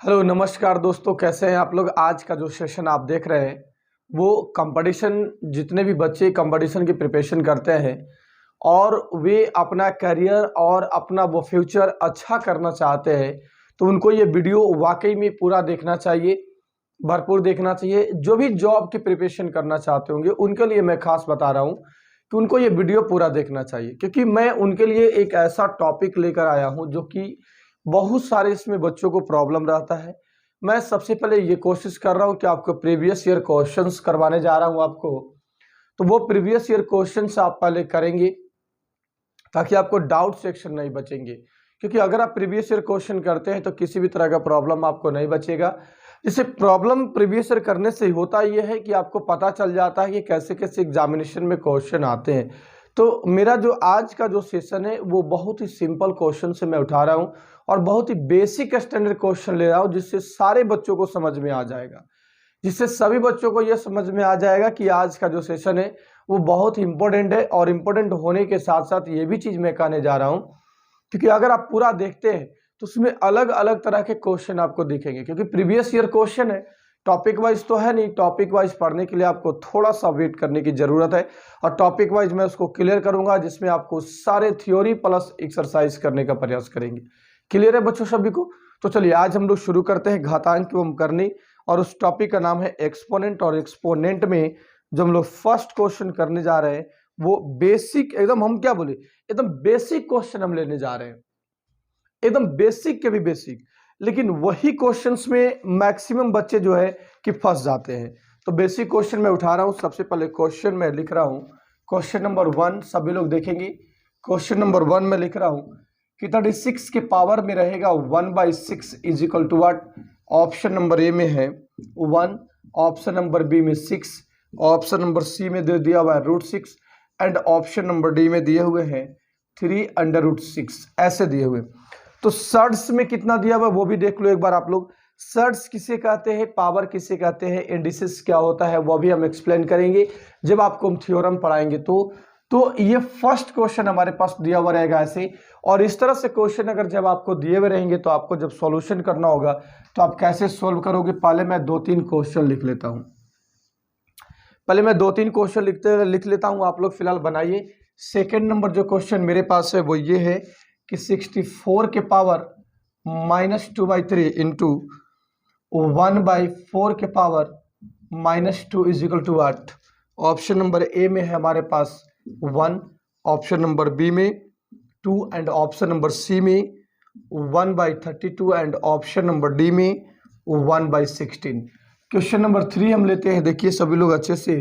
Hello नमस्कार दोस्तों, कैसे हैं आप लोग। आज का जो सेशन आप देख रहे हैं वो कंपटीशन, जितने भी बच्चे कंपटीशन की प्रिपरेशन करते हैं और वे अपना करियर और अपना वो फ्यूचर अच्छा करना चाहते हैं, तो उनको ये वीडियो वाकई में पूरा देखना चाहिए, भरपूर देखना चाहिए। जो भी जॉब की प्रिपरेशन करना चाहते होंगे उनके लिए मैं खास बता रहा हूँ कि उनको ये वीडियो पूरा देखना चाहिए, क्योंकि मैं उनके लिए एक ऐसा टॉपिक लेकर आया हूँ जो कि बहुत सारे इसमें बच्चों को प्रॉब्लम रहता है। मैं सबसे पहले ये कोशिश कर रहा हूँ कि आपको प्रीवियस ईयर क्वेश्चंस करवाने जा रहा हूँ आपको, तो वो प्रीवियस ईयर क्वेश्चंस आप पहले करेंगे ताकि आपको डाउट सेक्शन नहीं बचेंगे। क्योंकि अगर आप प्रीवियस ईयर क्वेश्चन करते हैं तो किसी भी तरह का प्रॉब्लम आपको नहीं बचेगा। इसे प्रॉब्लम प्रीवियस ईयर करने से होता यह है कि आपको पता चल जाता है कि कैसे कैसे एग्जामिनेशन में क्वेश्चन आते हैं। तो मेरा जो आज का जो सेशन है वो बहुत ही सिंपल क्वेश्चन से मैं उठा रहा हूँ और बहुत ही बेसिक स्टैंडर्ड क्वेश्चन ले रहा हूँ, जिससे सारे बच्चों को समझ में आ जाएगा, जिससे सभी बच्चों को यह समझ में आ जाएगा कि आज का जो सेशन है वो बहुत ही इंपॉर्टेंट है। और इम्पोर्टेंट होने के साथ साथ ये भी चीज मैं कहने जा रहा हूँ, क्योंकि अगर आप पूरा देखते हैं तो उसमें अलग अलग तरह के क्वेश्चन आपको दिखेंगे। क्योंकि प्रीवियस ईयर क्वेश्चन है, टॉपिक वाइज तो है नहीं। टॉपिक वाइज पढ़ने के लिए आपको थोड़ा सा वेट करने की जरूरत है, और टॉपिक वाइज मैं उसको क्लियर करूंगा, जिसमें आपको सारे थ्योरी प्लस एक्सरसाइज करने का प्रयास करेंगे। क्लियर है बच्चों सभी को? तो चलिए आज हम लोग शुरू करते हैं घातांक एवं करनी, और उस टॉपिक का नाम है एक्सपोनेंट। और एक्सपोनेंट में जो हम लोग फर्स्ट क्वेश्चन करने जा रहे हैं वो बेसिक, एकदम हम क्या बोले, एकदम बेसिक क्वेश्चन हम लेने जा रहे हैं, एकदम बेसिक के भी बेसिक। लेकिन वही क्वेश्चंस में मैक्सिमम बच्चे जो है कि फंस जाते हैं। तो बेसिक क्वेश्चन मैं उठा रहा हूं। सबसे पहले क्वेश्चन मैं लिख रहा हूं, क्वेश्चन नंबर 1 सभी लोग देखेंगे। क्वेश्चन नंबर 1 में लिख रहा हूं कि 36 के पावर में रहेगा 1/6 is equal to what. Option number A में है 1, ऑप्शन नंबर बी में 6, ऑप्शन नंबर सी में दे दिया हुआ है √6, एंड ऑप्शन नंबर डी में दिए हुए हैं 3√6, ऐसे दिए हुए। तो सर्ड्स में कितना दिया हुआ वो भी देख लो एक बार आप लोग। सर्ड्स किसे कहते हैं, पावर किसे कहते हैं, इंडिसेस क्या होता है, वो भी हम एक्सप्लेन करेंगे जब आपको हम थ्योरम पढ़ाएंगे। तो ये फर्स्ट क्वेश्चन हमारे पास दिया हुआ रहेगा ऐसे। और इस तरह से क्वेश्चन अगर जब आपको दिए हुए रहेंगे तो आपको जब सॉल्यूशन करना होगा तो आप कैसे सोल्व करोगे। पहले मैं 2-3 क्वेश्चन लिख लेता हूं, पहले मैं 2-3 क्वेश्चन लिख लेता हूं, आप लोग फिलहाल बनाइए। सेकेंड नंबर जो क्वेश्चन मेरे पास है वो ये है कि 64 के पावर -2/3 इंटू 1/4 के power -2 is equal to what. Option number A में है हमारे पास 1, ऑप्शन नंबर बी में 2, एंड ऑप्शन नंबर सी में 1/32, एंड ऑप्शन नंबर डी में 1/16। क्वेश्चन नंबर 3 हम लेते हैं, देखिए सभी लोग अच्छे से।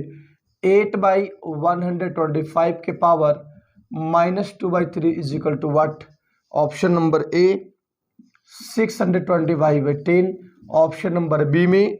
8/125 के power -2/3 is equal to what. Option number A 625/10, option number B में,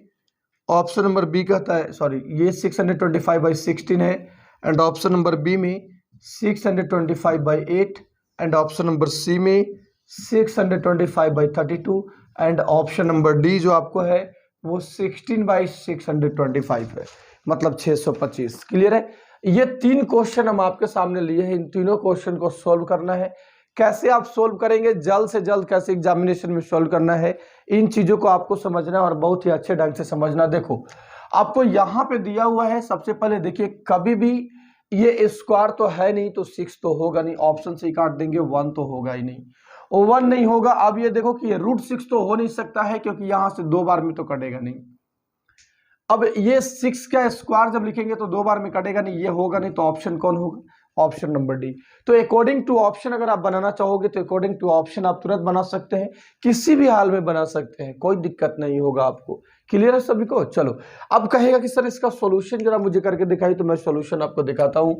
ऑप्शन नंबर बी कहता है, सॉरी ये 625/16 है, एंड ऑप्शन नंबर बी में 625/8, एंड ऑप्शन नंबर सी में 625/32, एंड ऑप्शन नंबर डी जो आपको है वो 16/625 है, मतलब 625। क्लियर है? ये 3 क्वेश्चन हम आपके सामने लिए हैं। इन तीनों क्वेश्चन को सोल्व करना है। कैसे आप सोल्व करेंगे, जल्द से जल्द कैसे एग्जामिनेशन में सोल्व करना है, इन चीजों को आपको समझना है और बहुत ही अच्छे ढंग से समझना। देखो आपको यहाँ पे दिया हुआ है, सबसे पहले देखिए, कभी भी ये स्क्वायर तो है नहीं तो 6 तो होगा नहीं, ऑप्शन से ही काट देंगे, 1 तो होगा ही नहीं, 1 नहीं होगा। अब ये देखो कि ये √6 तो हो नहीं सकता है, क्योंकि यहां से 2 बार में तो कटेगा नहीं। अब ये 6 का स्क्वायर जब लिखेंगे तो 2 बार में कटेगा नहीं, ये होगा नहीं, तो ऑप्शन कौन होगा? Option number D. तो अकॉर्डिंग टू ऑप्शन अगर आप बनाना चाहोगे तो अकॉर्डिंग टू ऑप्शन आप तुरंत बना सकते हैं, किसी भी हाल में बना सकते हैं, कोई दिक्कत नहीं होगा आपको। क्लियर है सभी को? चलो अब कहेगा कि सर इसका सॉल्यूशन जरा मुझे करके दिखाई, तो मैं सॉल्यूशन आपको दिखाता हूं।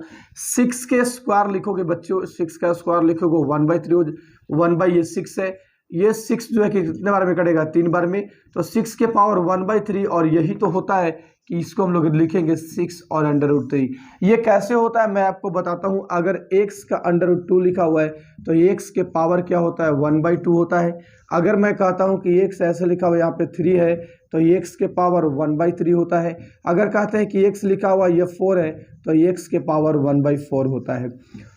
6 के स्क्वायर लिखोगे बच्चों, 6 का स्क्वायर लिखोगे 1/3, 1/6 है, ये 6 जो है कि कितने बार में कटेगा? 3 बार में। तो 6 के पावर 1/3, और यही तो होता है कि इसको हम लोग लिखेंगे 6 और √3। ये कैसे होता है मैं आपको बताता हूं। अगर x का √2 लिखा हुआ है तो x के पावर क्या होता है? 1/2 होता है। अगर मैं कहता हूं कि x ऐसे लिखा हुआ यहाँ पे 3 है तो x के पावर 1/3 होता है। अगर कहते हैं कि x लिखा हुआ ये 4 है तो x के पावर 1/4 होता है।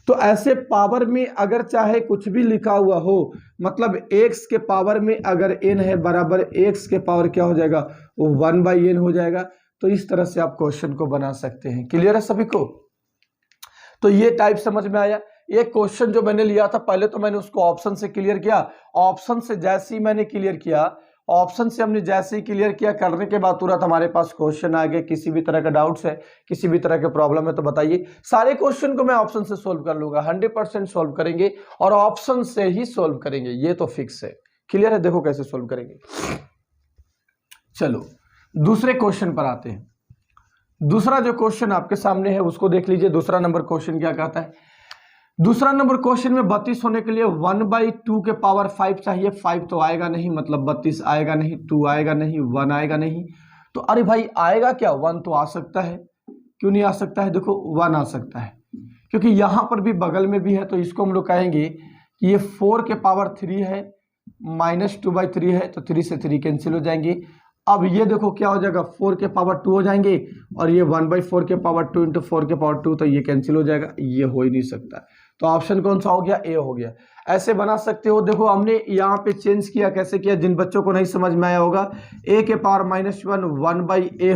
तो ऐसे पावर में अगर चाहे कुछ भी लिखा हुआ हो मतलब x के पावर में अगर n है बराबर x के पावर क्या हो जाएगा, वो 1/n हो जाएगा। तो इस तरह से आप क्वेश्चन को बना सकते हैं। क्लियर है सभी को? तो ये टाइप समझ में आया। ये क्वेश्चन जो मैंने लिया था पहले तो मैंने उसको ऑप्शन से क्लियर किया, ऑप्शन से जैसे ही मैंने क्लियर किया, ऑप्शन से हमने जैसे ही क्लियर किया करने के बाद तुरंत हमारे पास क्वेश्चन आ गए। किसी भी तरह का डाउट्स है, किसी भी तरह के प्रॉब्लम है तो बताइए। सारे क्वेश्चन को मैं ऑप्शन से सोल्व कर लूंगा, 100% सोल्व करेंगे और ऑप्शन से ही सोल्व करेंगे, ये तो फिक्स है। क्लियर है? देखो कैसे सोल्व करेंगे। चलो दूसरे क्वेश्चन पर आते हैं। दूसरा जो क्वेश्चन आपके सामने है उसको देख लीजिए। दूसरा नंबर क्वेश्चन क्या कहता है? दूसरा नंबर क्वेश्चन में 32 होने के लिए 1/2 के पावर 5 चाहिए। 5 तो आएगा नहीं, मतलब 32 आएगा नहीं, 2 आएगा नहीं, 1 आएगा नहीं। तो अरे भाई आएगा क्या? 1 तो आ सकता है, क्यों नहीं आ सकता है? देखो 1 आ सकता है क्योंकि यहां पर भी बगल में भी है, तो इसको हम लोग कहेंगे कि ये 4 के पावर 3 है, -2/3 है, तो 3 से 3 कैंसिल हो जाएंगे। अब ये देखो क्या हो जाएगा, 4 के पावर 2 हो जाएंगे और ये 1/4 के पावर 2 इंटू 4 के पावर 2, तो ये कैंसिल हो जाएगा, ये हो ही नहीं सकता। तो ऑप्शन कौन सा हो गया? ए हो गया। ऐसे बना सकते हो। देखो हमने यहाँ पे चेंज किया, कैसे किया? जिन बच्चों को नहीं समझ में आया होगा, ए के पावर -1 1/a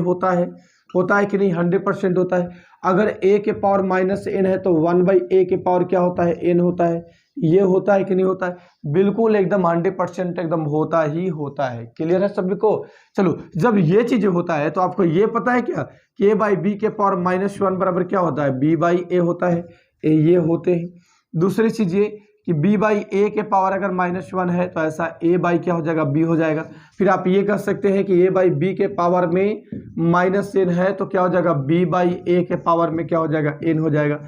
होता है कि नहीं? 100% होता है। अगर a के पावर -n है तो 1/a के पावर क्या होता है? n होता है। ये होता है कि नहीं होता है? बिल्कुल एकदम 100% एकदम होता ही होता है। क्लियर है सभी को? चलो जब ये चीजें होता है तो आपको ये पता है क्या कि a/b के पावर -1 बराबर क्या होता है? b/a होता है। ये होते हैं। दूसरी चीज ये कि b/a के पावर अगर -1 है तो ऐसा a/ क्या हो जाएगा? b हो जाएगा। फिर आप ये कह सकते हैं कि a/b के पावर में -n है तो क्या हो जाएगा? b/a के पावर में क्या हो जाएगा? n हो जाएगा।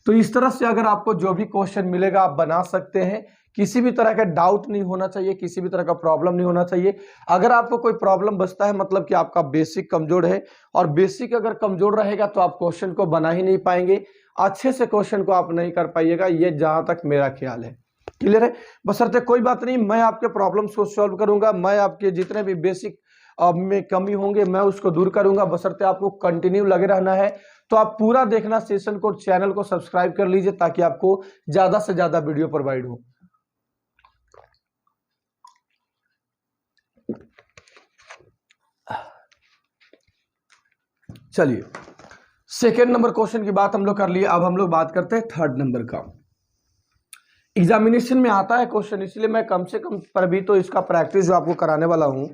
तो इस तरह से अगर आपको जो भी क्वेश्चन मिलेगा आप बना सकते हैं। किसी भी तरह का डाउट नहीं होना चाहिए, किसी भी तरह का प्रॉब्लम नहीं होना चाहिए। अगर आपको कोई प्रॉब्लम बचता है मतलब कि आपका बेसिक कमजोर है, और बेसिक अगर कमजोर रहेगा तो आप क्वेश्चन को बना ही नहीं पाएंगे, अच्छे से क्वेश्चन को आप नहीं कर पाइएगा, ये जहां तक मेरा ख्याल है। क्लियर है? बशर्ते कोई बात नहीं, मैं आपके प्रॉब्लम्स को सॉल्व करूंगा, मैं आपके जितने भी बेसिक में कमी होंगे मैं उसको दूर करूंगा। बशर्ते आपको कंटिन्यू लगे रहना है तो आप पूरा देखना सेशन को, चैनल को सब्सक्राइब कर लीजिए ताकि आपको ज्यादा से ज्यादा वीडियो प्रोवाइड हो। चलिए सेकेंड नंबर क्वेश्चन की बात हम लोग कर लिए, अब हम लोग बात करते हैं थर्ड नंबर का। एग्जामिनेशन में आता है क्वेश्चन, इसलिए मैं कम से कम पर भी तो इसका प्रैक्टिस जो आपको कराने वाला हूं,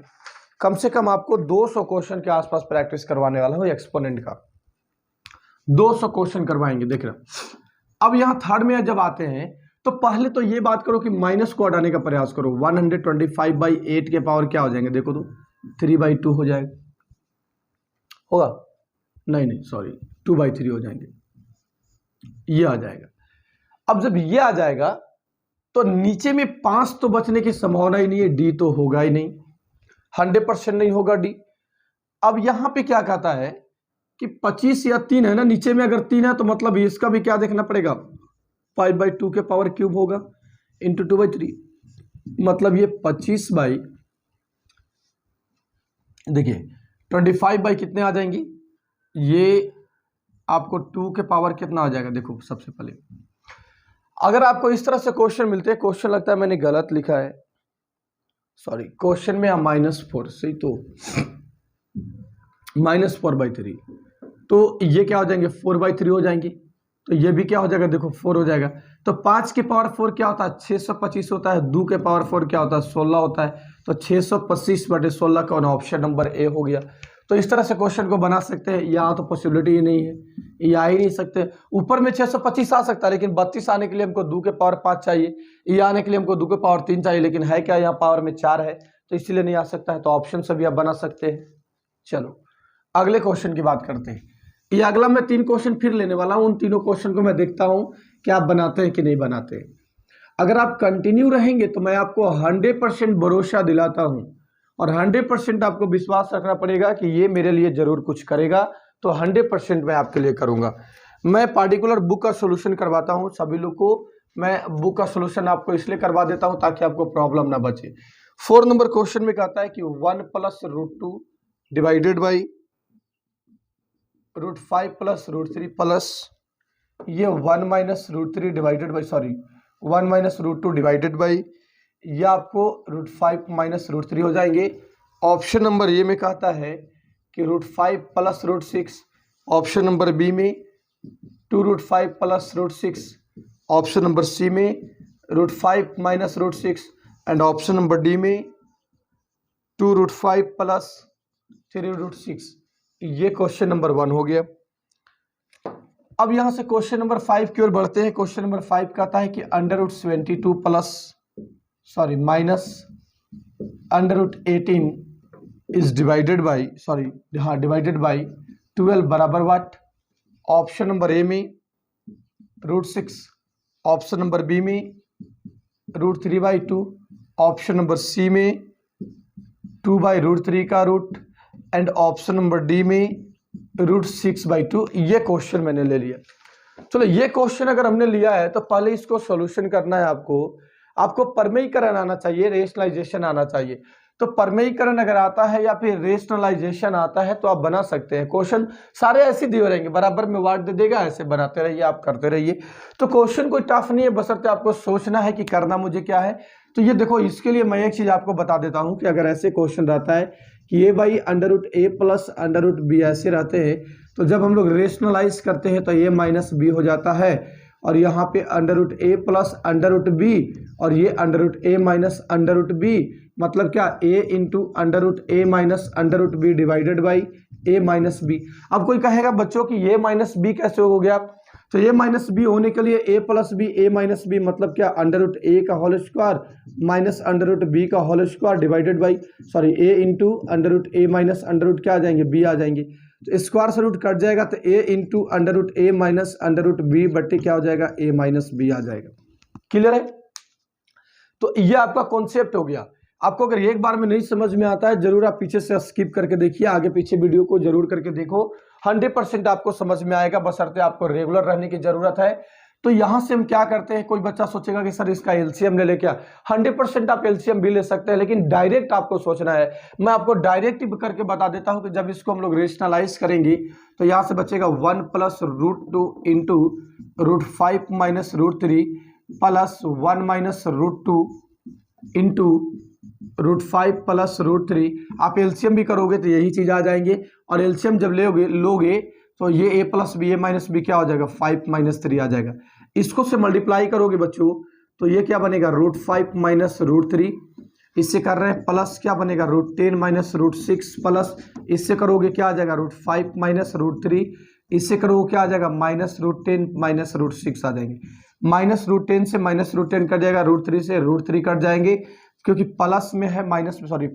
कम से कम आपको 200 क्वेश्चन के आसपास प्रैक्टिस करवाने वाला हूं एक्सपोनेंट का। 200 क्वेश्चन करवाएंगे, देख रहे। अब यहां थर्ड में जब आते हैं तो पहले तो ये बात करो कि माइनस को हटाने का प्रयास करो। 125/8 के पावर क्या हो जाएंगे? देखो तो 3/2 हो जाएगा, होगा? नहीं सॉरी, 2/3 हो जाएंगे, ये आ जाएगा। अब जब ये आ जाएगा तो नीचे में 5 तो बचने की संभावना ही नहीं है, डी तो होगा ही नहीं, 100% नहीं होगा डी। अब यहां पे क्या कहता है कि 25 या 3 है ना, नीचे में अगर 3 है तो मतलब इसका भी क्या देखना पड़ेगा? 5/2 के पावर क्यूब होगा इंटू 2/3, मतलब ये 25 बाई, देखिए 25 बाई कितने आ जाएंगी? ये आपको 2 के पावर कितना आ जाएगा? देखो सबसे पहले अगर आपको इस तरह से क्वेश्चन मिलते हैं, क्वेश्चन लगता है मैंने गलत लिखा है, सॉरी, क्वेश्चन में -4 सही, तो -4/3, तो ये क्या हो जाएंगे? 4/3 हो जाएंगे। तो ये भी क्या हो जाएगा? देखो 4 हो जाएगा। तो 5 के पावर 4 क्या होता है? 625 होता है। 2 के पावर 4 क्या होता है? 16 होता है। तो 625/16 कौन? ऑप्शन नंबर ए हो गया। तो इस तरह से क्वेश्चन को बना सकते हैं। यहाँ तो पॉसिबिलिटी ही नहीं है, ये आ ही नहीं सकते। ऊपर में 625 आ सकता है, लेकिन 32 आने के लिए हमको 2 के पावर 5 चाहिए, ये आने के लिए हमको 2 के पावर 3 चाहिए, लेकिन है क्या? यहाँ पावर में 4 है, तो इसलिए नहीं आ सकता है। तो ऑप्शन से भी आप बना सकते हैं। चलो अगले क्वेश्चन की बात करते हैं। ये अगला मैं 3 क्वेश्चन फिर लेने वाला हूं, उन तीनों क्वेश्चन को मैं देखता हूं कि आप बनाते हैं कि नहीं बनाते हैं। अगर आप कंटिन्यू रहेंगे तो मैं आपको 100% भरोसा दिलाता हूं, और 100% आपको विश्वास रखना पड़ेगा कि ये मेरे लिए जरूर कुछ करेगा, तो 100% मैं आपके लिए करूंगा। मैं पार्टिकुलर बुक का सोल्यूशन करवाता हूं सभी लोग को, मैं बुक का सोल्यूशन आपको इसलिए करवा देता हूं ताकि आपको प्रॉब्लम ना बचे। 4 नंबर क्वेश्चन में कहता है कि 1 + √2 डिवाइडेड बाई √5 + √3 प्लस ये 1 - √3 divided by, sorry 1 - √2 divided by ये आपको √5 माइनस √3 हो जाएंगे। ऑप्शन नंबर ए में कहता है कि √5 प्लस √6, ऑप्शन नंबर बी में 2√5 प्लस √6, ऑप्शन नंबर सी में √5 minus √6 and option number D में 2√5 प्लस 3√6। ये क्वेश्चन नंबर 1 हो गया। अब यहां से क्वेश्चन नंबर 5 की ओर बढ़ते हैं। क्वेश्चन नंबर 5 कहता है कि √72 माइनस √18 इज डिवाइडेड बाई 12 बराबर व्हाट। ऑप्शन नंबर ए में √6, ऑप्शन नंबर बी में √3/2, ऑप्शन नंबर सी में 2/√3 का root and option number D में √6/2। ये क्वेश्चन मैंने ले लिया। चलो ये क्वेश्चन अगर हमने लिया है तो पहले इसको सॉल्यूशन करना है। आपको प्रमेयीकरण आना चाहिए, रेशनलाइजेशन आना चाहिए। तो प्रमेयीकरण अगर आता है या फिर रेशनलाइजेशन आता है तो आप बना सकते हैं। क्वेश्चन सारे ऐसे दिए रहेंगे, बराबर में वार्ड दे देगा, ऐसे बनाते रहिए, आप करते रहिए। तो क्वेश्चन कोई टफ नहीं है, बशर्ते आपको सोचना है कि करना मुझे क्या है। तो ये देखो, इसके लिए मैं एक चीज आपको बता देता हूं कि अगर ऐसे क्वेश्चन रहता है कि ए बाई √a प्लस √b ऐसे रहते हैं, तो जब हम लोग रेशनलाइज करते हैं तो a माइनस बी हो जाता है, और यहाँ पे √a प्लस √b और ये √a माइनस √b, मतलब क्या a into √a minus √b divided by a minus B. अब कोई कहेगा बच्चों कि a माइनस बी कैसे हो गया, तो a माइनस बी होने के लिए a plus B, a minus B मतलब क्या √a का होल स्क्वायर माइनस √b का whole square divided by a into √a minus √ क्या आ जाएंगे, b आ जाएंगे। तो स्क्वायर से रूट कट जाएगा तो a into √a minus √b बट्टे क्या हो जाएगा, a माइनस b आ जाएगा। क्लियर है? तो ये आपका कॉन्सेप्ट हो गया। आपको अगर एक बार में नहीं समझ में आता है, जरूर आप पीछे से स्किप करके देखिए, आगे पीछे वीडियो को जरूर करके देखो, 100% आपको समझ में आएगा, बशर्ते आपको रेगुलर रहने की जरूरत है। तो यहां से हम क्या करते हैं, कोई बच्चा सोचेगा कि सर इसका एलसीएम ले ले क्या, 100% आप एलसीएम भी ले सकते हैं, लेकिन डायरेक्ट आपको सोचना है। मैं आपको डायरेक्ट करके बता देता हूं कि जब इसको हम लोग रेशनलाइज करेंगे तो यहां से बचेगा 1 plus √2 into √5 minus √3 plus 1 minus √2 into √5 plus √3। आप एलसीएम भी करोगे तो यही चीज आ जाएंगे, और एलसीएम जब लोगे तो ये a plus B, a minus B क्या हो जाएगा, 5 माइनस 3 आ जाएगा। इसको से मल्टीप्लाई करोगे बच्चों तो ये क्या बनेगा, √5 माइनस √3, इससे कर रहे हैं प्लस क्या बनेगा, √10 माइनस √6 प्लस इससे करोगे क्या आ जाएगा, √5 माइनस √3, इससे करोगे क्या आ जाएगा, माइनस √10 माइनस √6 आ जाएंगे। माइनस √10 से माइनस √10 कट जाएगा, √3 से √3 कट जाएंगे, क्योंकि प्लस में है,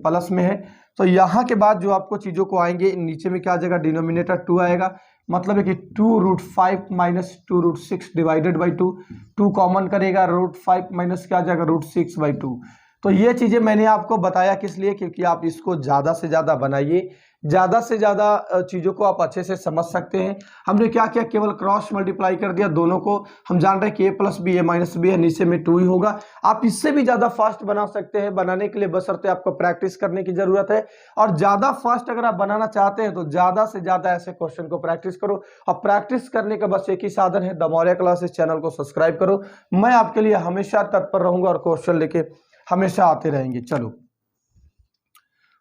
प्लस में है। तो यहाँ के बाद जो आपको चीजों को आएंगे, नीचे में क्या आ जाएगा, डिनोमिनेटर 2 आएगा, मतलब है कि 2√5 माइनस 2√6 डिवाइडेड बाई 2 कॉमन करेगा, √5 माइनस क्या आ जाएगा, √6/2। तो ये चीजें मैंने आपको बताया किस लिए, क्योंकि आप इसको ज्यादा से ज्यादा बनाइए, ज्यादा से ज्यादा चीजों को आप अच्छे से समझ सकते हैं। हमने क्या किया, केवल क्रॉस मल्टीप्लाई कर दिया दोनों को। हम जान रहे हैं कि a plus B, a minus B है, नीचे में 2 ही होगा। आप इससे भी ज्यादा फास्ट बना सकते हैं, बनाने के लिए बशर्ते आपको प्रैक्टिस करने की जरूरत है। और ज्यादा फास्ट अगर आप बनाना चाहते हैं तो ज्यादा से ज्यादा ऐसे क्वेश्चन को प्रैक्टिस करो, और प्रैक्टिस करने का बस एक ही साधन है, द मौर्य क्लासेस चैनल को सब्सक्राइब करो। मैं आपके लिए हमेशा तत्पर रहूंगा और क्वेश्चन लेके हमेशा आते रहेंगे। चलो,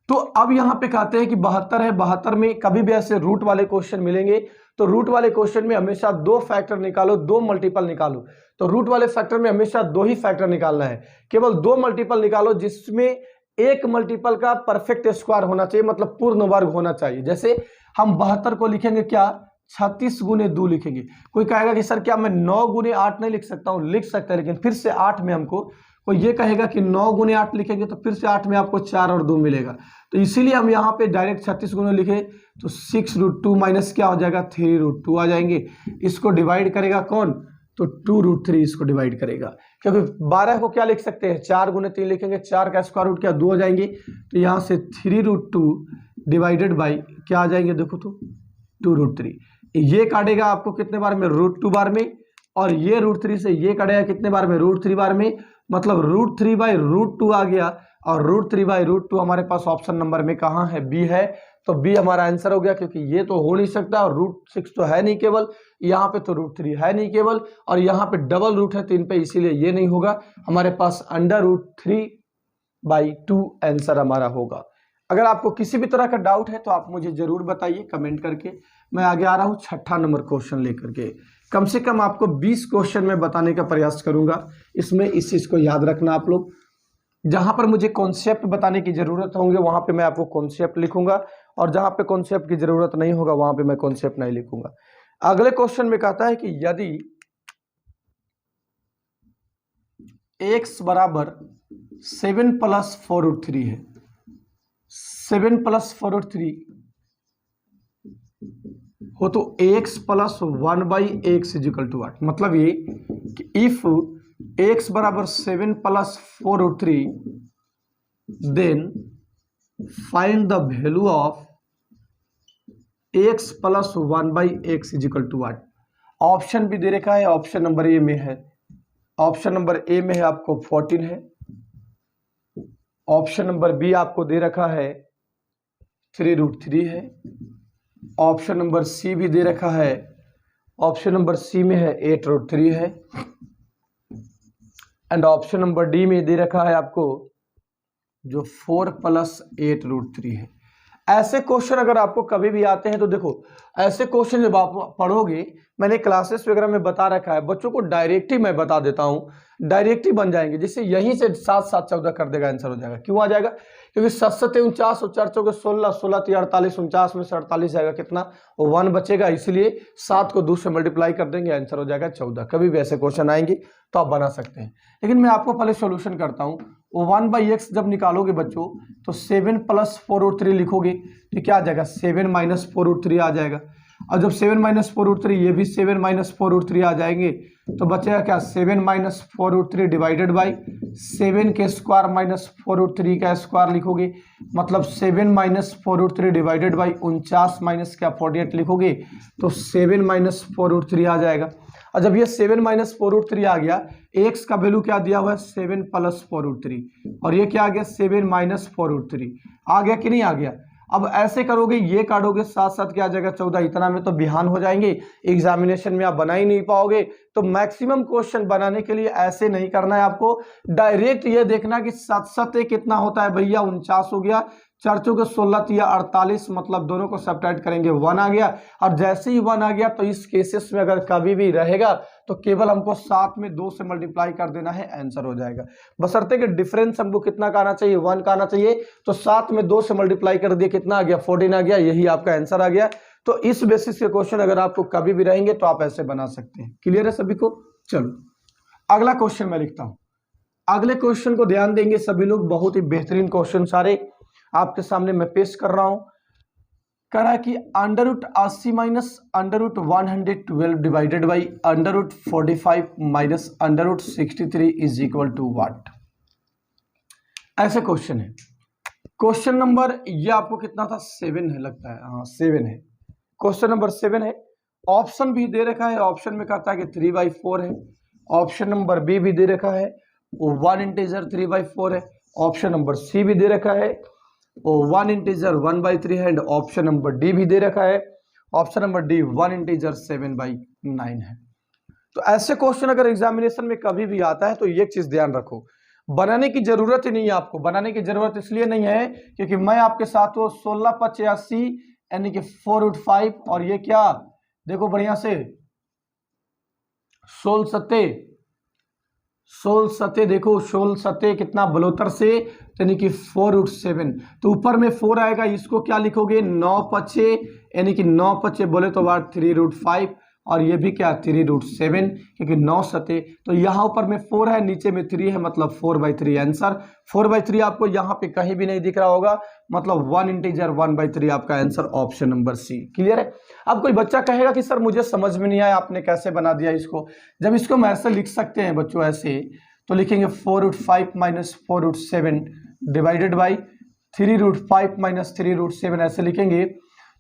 तो अब यहां पे कहते हैं कि 72 है, 72 में कभी भी ऐसे रूट वाले क्वेश्चन मिलेंगे तो रूट वाले क्वेश्चन में हमेशा 2 फैक्टर निकालो, 2 मल्टीपल निकालो। तो रूट वाले फैक्टर में हमेशा 2 ही फैक्टर निकालना है, केवल 2 मल्टीपल निकालो, जिसमें एक मल्टीपल का परफेक्ट स्क्वायर होना चाहिए, मतलब पूर्ण वर्ग होना चाहिए। जैसे हम 72 को लिखेंगे क्या, 36 गुने 2 लिखेंगे। कोई कहेगा कि सर क्या मैं 9 गुने 8 नहीं लिख सकता हूं, लिख सकता है, लेकिन फिर से 8 में हमको कोई ये कहेगा कि 9 गुने 8 लिखेंगे तो फिर से 8 में आपको 4 और 2 मिलेगा। तो इसीलिए हम यहाँ पे डायरेक्ट 36 गुने लिखे, तो 6√2 माइनस क्या हो जाएगा, 3√2 आ जाएंगे। इसको डिवाइड करेगा कौन, तो 2√3 इसको डिवाइड करेगा, क्योंकि 12 को क्या लिख सकते हैं, 4 गुने 3 लिखेंगे, 4 का स्क्वायर रूट क्या 2 हो जाएंगे। तो यहाँ से 3√2 डिवाइडेड बाई क्या आ जाएंगे, देखो तो 2√3। ये काटेगा आपको कितने बार में, √2 बार में, और ये √3 से ये काटेगा कितने बार में, √3 बार में, मतलब √3/√2 आ गया। और √3/√2 हमारे पास ऑप्शन नंबर में कहाँ है, बी है। तो बी हमारा आंसर हो गया, क्योंकि ये तो हो नहीं सकता और √6 तो है नहीं केवल, यहाँ पे तो √3 है नहीं केवल, और यहाँ पे डबल रूट है 3 पे, इसीलिए ये नहीं होगा। हमारे पास √3/2 आंसर हमारा होगा। अगर आपको किसी भी तरह का डाउट है तो आप मुझे जरूर बताइए कमेंट करके। मैं आगे आ रहा हूँ 6ठा नंबर क्वेश्चन लेकर के। कम से कम आपको 20 क्वेश्चन में बताने का प्रयास करूंगा। इसमें इस चीज को याद रखना आप लोग, जहां पर मुझे कॉन्सेप्ट बताने की जरूरत होंगे वहां पे मैं आपको कॉन्सेप्ट लिखूंगा, और जहां पे कॉन्सेप्ट की जरूरत नहीं होगा वहां पे मैं कॉन्सेप्ट नहीं लिखूंगा। अगले क्वेश्चन में कहता है कि यदि x बराबर 7 + 4√3 है, 7 + 4√3 हो तो x + 1/x = 8। मतलब ये कि इफ x बराबर 7 + 4√3 then find the value of x + 1/x = 8। ऑप्शन भी दे रखा है, ऑप्शन नंबर ए में है, ऑप्शन नंबर ए में है आपको 14 है, ऑप्शन नंबर बी आपको दे रखा है 3√3 है, ऑप्शन नंबर सी भी दे रखा है, ऑप्शन नंबर सी में है 8√3 है, एंड ऑप्शन नंबर डी में दे रखा है आपको जो 4 + 8√3 है। ऐसे क्वेश्चन अगर आपको कभी भी आते हैं तो देखो, ऐसे क्वेश्चन जब आप पढ़ोगे, मैंने क्लासेस वगैरह में बता रखा है, बच्चों को डायरेक्ट ही मैं बता देता हूं, डायरेक्ट ही बन जाएंगे, जिससे यहीं से 7 7 14 कर देगा, आंसर हो जाएगा। क्यों आ जाएगा? क्योंकि 7 7 49 और 4 4 16 16 3 48 49 में से 48 जाएगा कितना, 1 बचेगा, इसलिए 7 को 2 से मल्टीप्लाई कर देंगे, आंसर हो जाएगा 14। कभी भी ऐसे क्वेश्चन आएंगे तो आप बना सकते हैं, लेकिन मैं आपको पहले सोल्यूशन करता हूँ। 1/x जब निकालोगे बच्चों तो 7 + 4√3 लिखोगे तो क्या आ जाएगा, 7 - 4√3 आ जाएगा, और जब 7 - 4√3 ये भी 7 - 4√3 आ जाएंगे तो बचेगा क्या, 7 - 4√3 डिवाइडेड बाई 7 के स्क्वायर माइनस 4√3 का स्क्वायर लिखोगे, मतलब 7 - 4√3 डिवाइडेड बाई 49 माइनस क्या 48 लिखोगे तो 7 - 4√3 आ जाएगा। और जब ये 7 - 4√3 आ गया, x का वैल्यू क्या दिया हुआ है 7 + 4√3, और ये क्या आ गया 7 - 4√3 आ गया कि नहीं आ गया। अब ऐसे करोगे, ये काटोगे, साथ साथ क्या आ जाएगा 14, इतना में तो बिहान हो जाएंगे, एग्जामिनेशन में आप बना ही नहीं पाओगे। तो मैक्सिमम क्वेश्चन बनाने के लिए ऐसे नहीं करना है आपको, डायरेक्ट ये देखना कि 7 7 कितना होता है भैया, 49 हो गया, 4 4 16 3 48, मतलब दोनों को सब्ट्रैक्ट करेंगे 1 आ गया, और जैसे ही 1 आ गया तो इस केसेस में अगर कभी भी रहेगा तो केवल हमको 7 में 2 से मल्टीप्लाई कर देना है, आंसर हो जाएगा। बशर्ते कि डिफरेंस हमको कितना का आना चाहिए, 1 का आना चाहिए, तो 7 में 2 से मल्टीप्लाई कर दिए, कितना आ गया 14 आ गया, यही आपका आंसर आ गया। तो इस बेसिस के क्वेश्चन अगर आपको कभी भी रहेंगे तो आप ऐसे बना सकते हैं। क्लियर है सभी को? चलो अगला क्वेश्चन मैं लिखता हूं। अगले क्वेश्चन को ध्यान देंगे सभी लोग, बहुत ही बेहतरीन क्वेश्चन सारे आपके सामने मैं पेश कर रहा हूं। कह रहा है कि √80 - √112 divided by √45 - √63 is equal to what. ऐसे क्वेश्चन है। क्वेश्चन नंबर ये आपको कितना था, 7 है लगता है, हाँ 7 है, क्वेश्चन नंबर 7 है। ऑप्शन भी दे रखा है, ऑप्शन में कहता है कि 3/4 है, ऑप्शन नंबर बी भी दे रखा है 1 इंटीजर 3/4 है, ऑप्शन नंबर सी भी दे रखा है 1 इंटीजर 1/3 है, एंड ऑप्शन नंबर डी भी दे रखा है, ऑप्शन नंबर डी 1 इंटीजर 7/9 है। तो ऐसे क्वेश्चन अगर एग्जामिनेशन में कभी भी आता है तो ये चीज ध्यान रखो, बनाने की जरूरत ही नहीं है आपको। बनाने की जरूरत इसलिए नहीं है क्योंकि मैं आपके साथ वो 16 × 85 यानी कि 4√5, और ये क्या देखो बढ़िया से 16 सत्ते देखो, 16 सत्ते कितना बलोतर से, यानी कि 4√7, तो ऊपर में 4 आएगा, इसको क्या लिखोगे 9 5 यानी कि 9 5 बोले तो बार 3√5, और ये भी क्या 3√7, क्योंकि 9 सत्ते, तो यहाँ ऊपर में 4 है, नीचे में 3 है, मतलब 4/3 आंसर। 4/3 आपको यहाँ पे कहीं भी नहीं दिख रहा होगा, मतलब 1 इंटीजर 1/3 आपका answer, option number C. Clear है? अब कोई बच्चा कहेगा कि सर मुझे समझ में नहीं आया, आपने कैसे बना दिया इसको। जब इसको हम ऐसे लिख सकते हैं बच्चों, ऐसे तो लिखेंगे 4√5 - 4√7 डिवाइडेड बाई 3√5 - 3√7, ऐसे लिखेंगे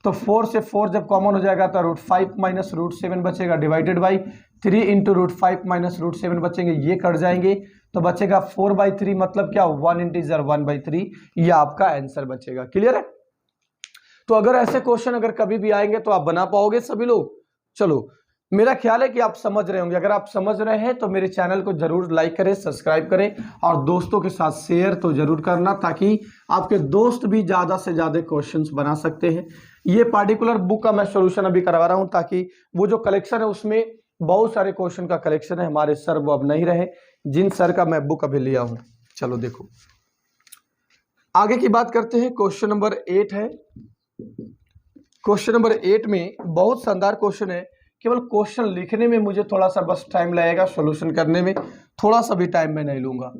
तो 4 से 4 जब कॉमन हो जाएगा तो √5 - √7 बचेगा, डिवाइडेड बाई 3 × √5 - √7 बचेंगे, ये कट जाएंगे तो बचेगा 4/3, मतलब क्या 1 इंटीजर 1/3, ये आपका आंसर बचेगा। क्लियर है? तो अगर ऐसे क्वेश्चन अगर कभी भी आएंगे तो आप बना पाओगे सभी लोग। चलो, मेरा ख्याल है कि आप समझ रहे होंगे। अगर आप समझ रहे हैं तो मेरे चैनल को जरूर लाइक करें, सब्सक्राइब करें और दोस्तों के साथ शेयर तो जरूर करना, ताकि आपके दोस्त भी ज्यादा से ज्यादा क्वेश्चंस बना सकते हैं। ये पार्टिकुलर बुक का मैं सॉल्यूशन अभी करवा रहा हूं, ताकि वो जो कलेक्शन है उसमें बहुत सारे क्वेश्चन का कलेक्शन है। हमारे सर वो अब नहीं रहे, जिन सर का मैं बुक अभी लिया हूं। चलो देखो, आगे की बात करते हैं। क्वेश्चन नंबर 8 है। क्वेश्चन नंबर 8 में बहुत शानदार क्वेश्चन है। केवल क्वेश्चन लिखने में मुझे थोड़ा सा बस टाइम लगेगा, सॉल्यूशन करने में थोड़ा सा भी टाइम मैं नहीं लूंगा।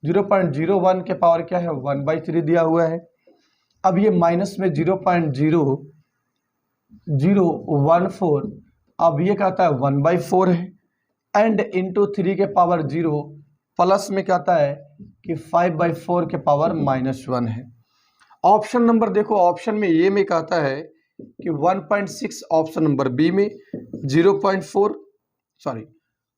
0.01 के पावर क्या है 1/3 दिया हुआ है। अब ये माइनस में 0.0014, अब ये कहता है 1/4 है, एंड इंटू 3 के पावर 0 प्लस में कहता है कि 5/4 के पावर -1 है। ऑप्शन नंबर देखो, ऑप्शन में ए में कहता है कि 1.6, ऑप्शन नंबर बी में 0.4, सॉरी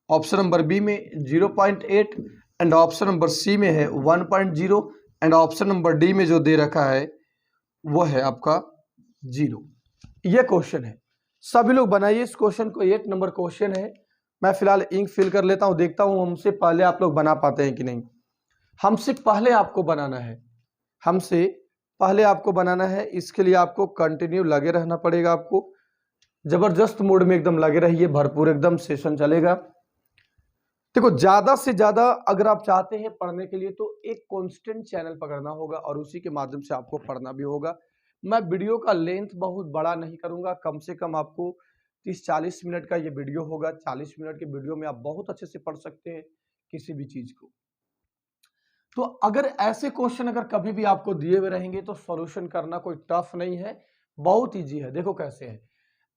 ऑप्शन नंबर बी में 0.8 एंड ऑप्शन नंबर सी में है 1.0 एंड ऑप्शन नंबर डी में जो दे रखा है वो है आपका 0। ये क्वेश्चन है, सभी लोग बनाइए इस क्वेश्चन को। 8 नंबर क्वेश्चन है। मैं फिलहाल इंक फिल कर लेता हूं, देखता हूं हमसे पहले आप लोग बना पाते हैं कि नहीं। हमसे पहले आपको बनाना है, हमसे पहले आपको बनाना है। इसके लिए आपको कंटिन्यू लगे रहना पड़ेगा, आपको जबरदस्त मोड में एकदम लगे रहिए, भरपूर एकदम सेशन चलेगा। देखो, ज्यादा से ज्यादा अगर आप चाहते हैं पढ़ने के लिए तो एक कांस्टेंट चैनल पकड़ना होगा और उसी के माध्यम से आपको पढ़ना भी होगा। मैं वीडियो का लेंथ बहुत बड़ा नहीं करूंगा, कम से कम आपको 30-40 मिनट का ये वीडियो होगा। 40 मिनट के वीडियो में आप बहुत अच्छे से पढ़ सकते हैं किसी भी चीज को। तो अगर ऐसे क्वेश्चन अगर कभी भी आपको दिए हुए रहेंगे तो सॉल्यूशन करना कोई टफ नहीं है, बहुत इजी है। देखो कैसे है,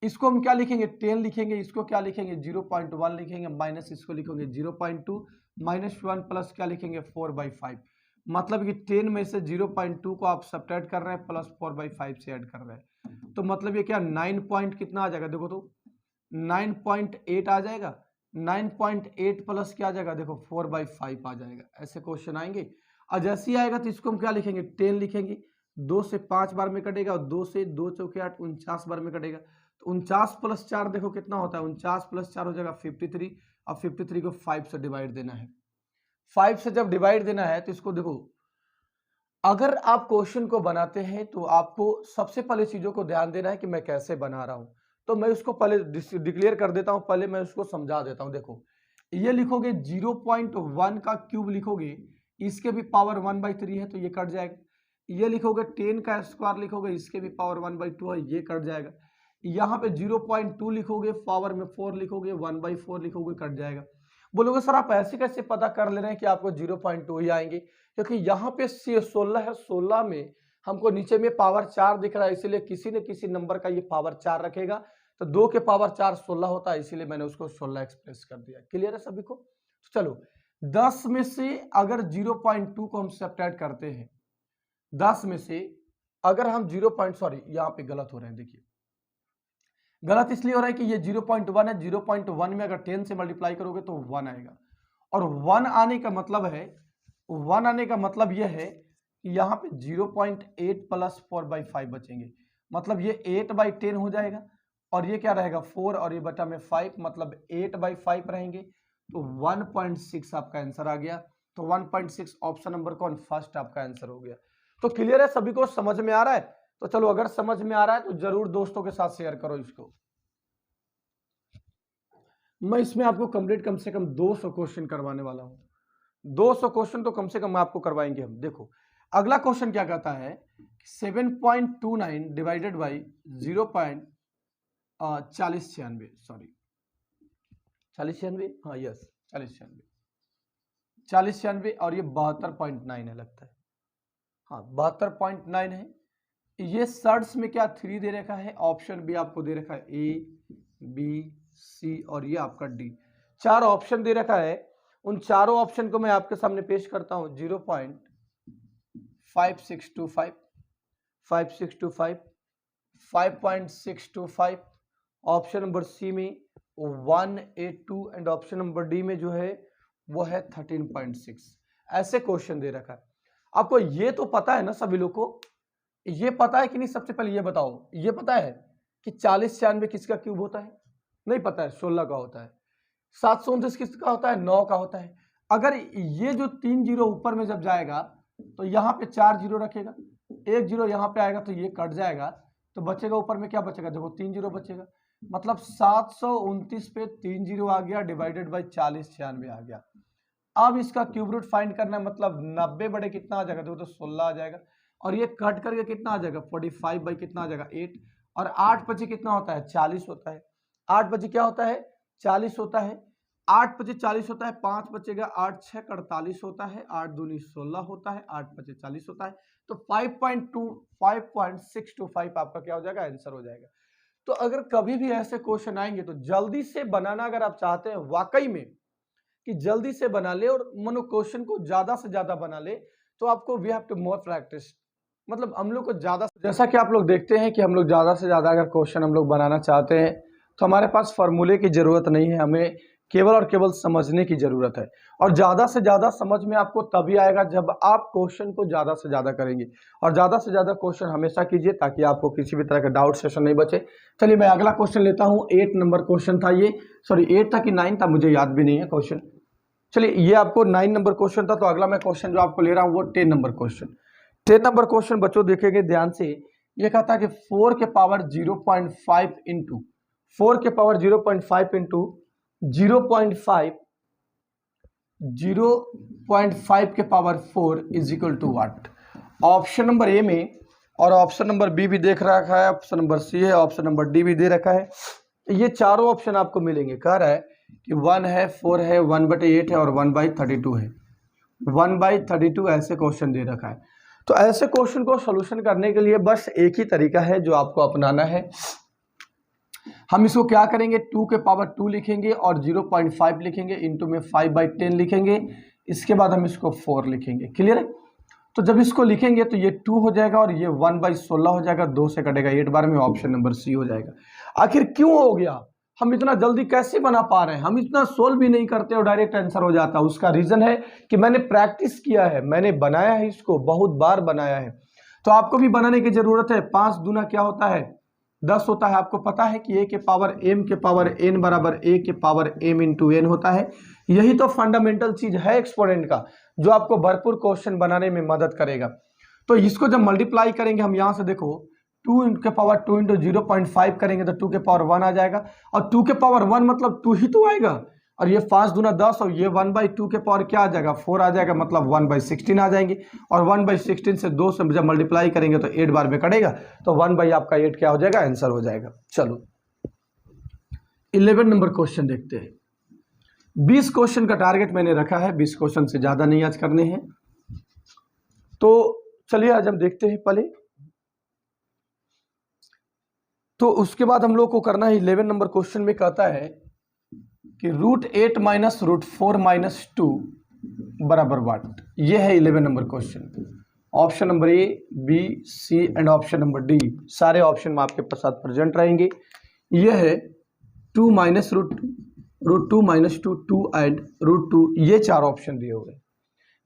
इसको हम क्या लिखेंगे 10 लिखेंगे, इसको क्या लिखेंगे 0.1 लिखेंगे, माइनस इसको लिखेंगे 0.2, -1 प्लस क्या लिखेंगे 4/5। मतलब कि 10 में से 0.2 को आप सब्ट्रैक्ट कर रहे हैं प्लस 4/5 से ऐड कर रहे हैं, तो मतलब ये क्या 9 पॉइंट कितना आ जाएगा, देखो तो 9.8 आ जाएगा। 9.8 प्लस क्या आ जाएगा, देखो 4/5 आ जाएगा। ऐसे क्वेश्चन आएंगे और जैसे ही आएगा तो इसको हम क्या लिखेंगे 10 लिखेंगे। 2 से 5 बार में कटेगा और 2 से 2 चौके 8, 49 बार में कटेगा। तो 49 + 4 देखो कितना होता है, 49 + 4 हो जाएगा 53 और 53 को 5 से डिवाइड देना है। 5 से जब डिवाइड देना है तो इसको देखो, अगर आप क्वेश्चन को बनाते हैं तो आपको सबसे पहले चीजों को ध्यान देना है कि मैं कैसे बना रहा हूं। तो मैं उसको पहले डिक्लेयर कर देता हूं, पहले मैं उसको समझा देता हूं। देखो, ये लिखोगे 0.1 का क्यूब लिखोगे, इसके भी पावर 1/3 है तो ये कट जाएगा। ये लिखोगे 10 का स्क्वायर लिखोगे, इसके भी पावर 1/2 है, ये कट जाएगा। यहाँ पे 0.2 लिखोगे, पावर में 4 लिखोगे, 1/4 लिखोगे, कट जाएगा। बोलोगे सर आप ऐसे कैसे पता कर ले रहे हैं कि आपको 0.2 ही आएंगे, क्योंकि यहाँ पे 16 है, 16 में हमको नीचे में पावर 4 दिख रहा है, इसीलिए किसी न किसी नंबर का ये पावर 4 रखेगा। तो 2 के पावर 4 16 होता है, इसीलिए मैंने उसको 16 एक्सप्रेस कर दिया। क्लियर है सभी को? तो चलो, 10 में से अगर 0.2 को हम सब्ट्रैक्ट करते हैं, 10 में से अगर हम सॉरी यहाँ पे गलत हो रहे हैं, देखिए गलत इसलिए हो रहा है कि ये 0.1 है। 0.1 में अगर 10 से मल्टीप्लाई करोगे तो 1 आएगा, और 1 आने का मतलब है, 1 आने का मतलब ये है कि यहाँ पे 0.8 प्लस 4/5 बचेंगे। मतलब ये 8/10 हो जाएगा और ये क्या रहेगा 4 और ये बटा में 5, मतलब 8/5 रहेंगे। तो 1.6 आपका आंसर आ गया। तो 1.6 ऑप्शन नंबर कौन, फर्स्ट आपका आंसर हो गया। तो क्लियर है, सभी को समझ में आ रहा है? तो चलो, अगर समझ में आ रहा है तो जरूर दोस्तों के साथ शेयर करो इसको। मैं इसमें आपको कंप्लीट कम से कम 200 क्वेश्चन करवाने वाला हूं। 200 क्वेश्चन तो कम से कम आपको करवाएंगे हम। देखो, अगला क्वेश्चन क्या कहता है, 7.29 डिवाइडेड बाई 0.4096, सॉरी 4096, हाँ यस 4096 और ये 72.9 है लगता है, हाँ 72.9 है। ये सर्च में क्या 3 दे रखा है, ऑप्शन बी आपको दे रखा है ए बी सी और ये आपका डी, 4 ऑप्शन दे रखा है। उन चारों ऑप्शन को मैं आपके सामने पेश करता हूं। 0.5625, 5625, 5.625, ऑप्शन नंबर सी में 182 एंड ऑप्शन नंबर डी में जो है वो है 13.6। ऐसे क्वेश्चन दे रखा है। आपको ये तो पता है ना सभी लोग को ये पता है कि नहीं? सबसे पहले ये बताओ, ये पता है कि 40 96 किसका क्यूब होता है? नहीं पता है, 16 का होता है। 729 किसका होता है? 9 का होता है। अगर ये जो 3 जीरो ऊपर में जब जाएगा तो यहाँ पे 4 जीरो रखेगा, 1 जीरो यहाँ पे आएगा तो ये कट जाएगा, तो बचेगा ऊपर में क्या बचेगा? देखो 3 जीरो बचेगा, मतलब 729 पे 3 जीरो आ गया, डिवाइडेड बाई 40 96 आ गया। अब इसका क्यूब रूट फाइंड करना है, मतलब 90 बड़े कितना आ जाएगा? देखो तो 16 आ जाएगा, और ये कट करके कितना आ जाएगा? 45 बाई कितना आ जाएगा? 8, और 8 पची कितना होता है? 40 होता है। 8 पची क्या होता है? 40 होता है। 8 पची 40 होता है, 5 बचेगा, 8 6 48 होता है, 8 दूनी 16 होता है, 8 पची 40 होता है, तो 5.625 आपका क्या हो जाएगा? आंसर हो जाएगा। तो अगर कभी भी ऐसे क्वेश्चन आएंगे तो जल्दी से बनाना, अगर आप चाहते हैं वाकई में कि जल्दी से बना ले और मनो क्वेश्चन को ज्यादा से ज्यादा बना ले, तो आपको we have to more practice, मतलब हम लोग को ज्यादा, जैसा कि आप लोग देखते हैं कि हम लोग ज्यादा से ज्यादा अगर क्वेश्चन हम लोग बनाना चाहते हैं तो हमारे पास फॉर्मूले की जरूरत नहीं है, हमें केवल और केवल समझने की जरूरत है। और ज्यादा से ज्यादा समझ में आपको तभी आएगा जब आप क्वेश्चन को ज्यादा से ज्यादा करेंगे, और ज्यादा से ज्यादा क्वेश्चन हमेशा कीजिए ताकि आपको किसी भी तरह का डाउट सेशन नहीं बचे। चलिए मैं अगला क्वेश्चन लेता हूँ। 8 नंबर क्वेश्चन था ये, सॉरी 8 था कि 9 था, मुझे याद भी नहीं है क्वेश्चन। चलिए ये आपको 9 नंबर क्वेश्चन था, तो अगला मैं क्वेश्चन जो आपको ले रहा हूँ वो 10 नंबर क्वेश्चन। 10 नंबर क्वेश्चन बच्चों देखेंगे ध्यान से। ये कहता है कि 4 के पावर 0.5 इंटू 4 के पावर 0.5 इंटू 0.5 के power 4 is equal to what? Option number A में और ऑप्शन नंबर बी भी देख रखा है, ऑप्शन नंबर सी है, ऑप्शन नंबर डी भी दे रखा है। ये चारों ऑप्शन आपको मिलेंगे। कह रहा है कि 1 है, 4 है, 1/8 है और 1/32 है। 1/32 ऐसे क्वेश्चन दे रखा है। तो ऐसे क्वेश्चन को सॉल्यूशन करने के लिए बस एक ही तरीका है जो आपको अपनाना है। हम इसको क्या करेंगे? 2 के पावर 2 लिखेंगे और 0.5 लिखेंगे, इंटू में 5/10 लिखेंगे, इसके बाद हम इसको 4 लिखेंगे। क्लियर है? तो जब इसको लिखेंगे तो ये 2 हो जाएगा और ये 1/16 हो जाएगा, 2 से कटेगा 8 बार में, ऑप्शन नंबर सी हो जाएगा। आखिर क्यों हो गया? हम इतना जल्दी कैसे बना पा रहे हैं? हम इतना सोल्व भी नहीं करते और डायरेक्ट आंसर हो जाता है। उसका रीजन है कि मैंने प्रैक्टिस किया है, मैंने बनाया है, इसको बहुत बार बनाया है। तो आपको भी बनाने की जरूरत है। 5 दूना क्या होता है? 10 होता है। आपको पता है कि a के पावर m के पावर n बराबर a के पावर m इंटू n होता है। यही तो फंडामेंटल चीज है एक्सपोनेंट का, जो आपको भरपूर क्वेश्चन बनाने में मदद करेगा। तो इसको जब मल्टीप्लाई करेंगे हम यहाँ से, देखो 2 के पावर 2 इंटू 0.5 करेंगे तो 2 के पावर 1 आ जाएगा, और 2 के पावर 1 मतलब 2 ही तो आएगा, और ये 5 दूना 10 और ये 1/2 के पावर क्या आ जाएगा? 4 आ जाएगा, मतलब 1/16 आ जाएंगे, और 1/16 से 2 से जब मल्टीप्लाई करेंगे तो 8 बार में कटेगा, तो 1 आपका 8 क्या हो जाएगा? आंसर हो जाएगा। चलो 11 नंबर क्वेश्चन देखते हैं। 20 क्वेश्चन का टारगेट मैंने रखा है, 20 क्वेश्चन से ज्यादा नहीं आज करने हैं। तो चलिए आज हम देखते हैं पहले, तो उसके बाद हम लोग को करना है 11 नंबर क्वेश्चन में कहता है कि √8 माइनस √4 माइनस 2 बराबर व्हाट? ये है 11 number question. Option number A, B, C and option number D, सारे ऑप्शन में आपके साथ प्रेजेंट रहेंगे। ये है 2 माइनस √2 माइनस 2 एंड √2, ये 4 ऑप्शन दिए हुए,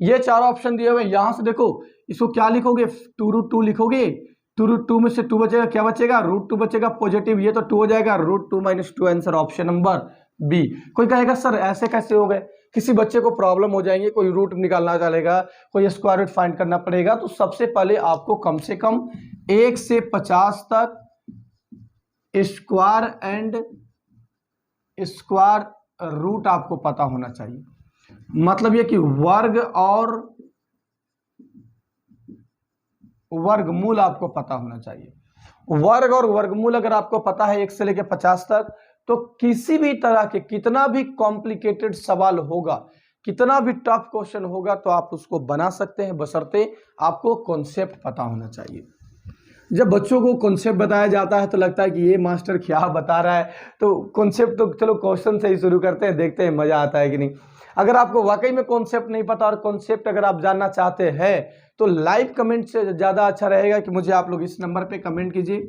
ये 4 ऑप्शन दिए हुए। यहां से देखो इसको क्या लिखोगे? 2√2 लिखोगे, 2√2 में से 2 बचेगा, क्या बचेगा? √2 बचेगा पॉजिटिव, ये तो 2 हो जाएगा, √2 minus 2 answer option number B. कोई कहेगा सर ऐसे कैसे हो गए? किसी बच्चे को प्रॉब्लम हो जाएंगे, कोई रूट निकालना चलेगा, कोई स्क्वायर रूट फाइंड करना पड़ेगा, तो सबसे पहले आपको कम से कम 1 से 50 तक स्क्वायर एंड स्क्वायर रूट आपको पता होना चाहिए। मतलब ये कि वर्ग और वर्गमूल आपको पता होना चाहिए। वर्ग और वर्गमूल अगर आपको पता है 1 से लेकर 50 तक, तो किसी भी तरह के कितना भी कॉम्प्लिकेटेड सवाल होगा, कितना भी टफ क्वेश्चन होगा, तो आप उसको बना सकते हैं, बशर्ते आपको कॉन्सेप्ट पता होना चाहिए। जब बच्चों को कॉन्सेप्ट बताया जाता है तो लगता है कि ये मास्टर क्या बता रहा है, तो कॉन्सेप्ट तो चलो क्वेश्चन से ही शुरू करते हैं, देखते हैं मजा आता है कि नहीं। अगर आपको वाकई में कॉन्सेप्ट नहीं पता और कॉन्सेप्ट अगर आप जानना चाहते हैं तो लाइव कमेंट से ज़्यादा अच्छा रहेगा कि मुझे आप लोग इस नंबर पे कमेंट कीजिए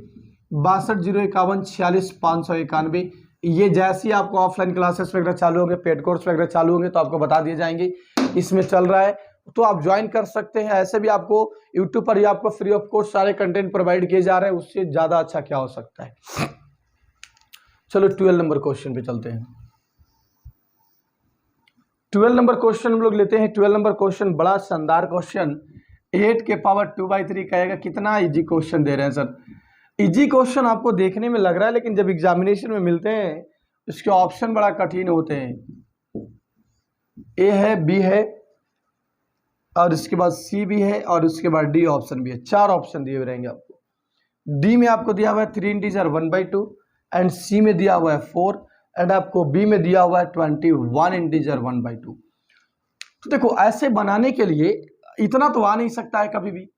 6201 46 591। ये जैसे ही आपको ऑफलाइन क्लासेस वगैरह चालू होंगे, पेड कोर्स वगैरह चालू होंगे तो आपको बता दिए जाएंगे। इसमें चल रहा है तो आप ज्वाइन कर सकते हैं। ऐसे भी आपको यूट्यूब पर ही आपको फ्री ऑफ कॉस्ट सारे कंटेंट प्रोवाइड किए जा रहे हैं, उससे ज़्यादा अच्छा क्या हो सकता है। चलो 12 नंबर क्वेश्चन पे चलते हैं। 12 नंबर क्वेश्चन हम लोग लेते हैं। 12 नंबर क्वेश्चन बड़ा शानदार क्वेश्चन, 8 के पावर 2/3 कहेगा। कितना इजी क्वेश्चन दे रहे हैं सर। इजी क्वेश्चन आपको देखने में लग रहा है, लेकिन जब एग्जामिनेशन में मिलते हैं इसके ऑप्शन बड़ा कठिन होते हैं। ए है, बी है, और इसके बाद सी भी है, और उसके बाद डी ऑप्शन भी है। 4 ऑप्शन दिए हुए रहेंगे आपको। डी में आपको दिया हुआ है 3 इंटीजर 1/2, एंड सी में दिया हुआ है 4, एंड आपको बी में दिया हुआ है 21 इंटीजर 1/2। तो देखो ऐसे बनाने के लिए इतना तो आ नहीं सकता है, कभी भी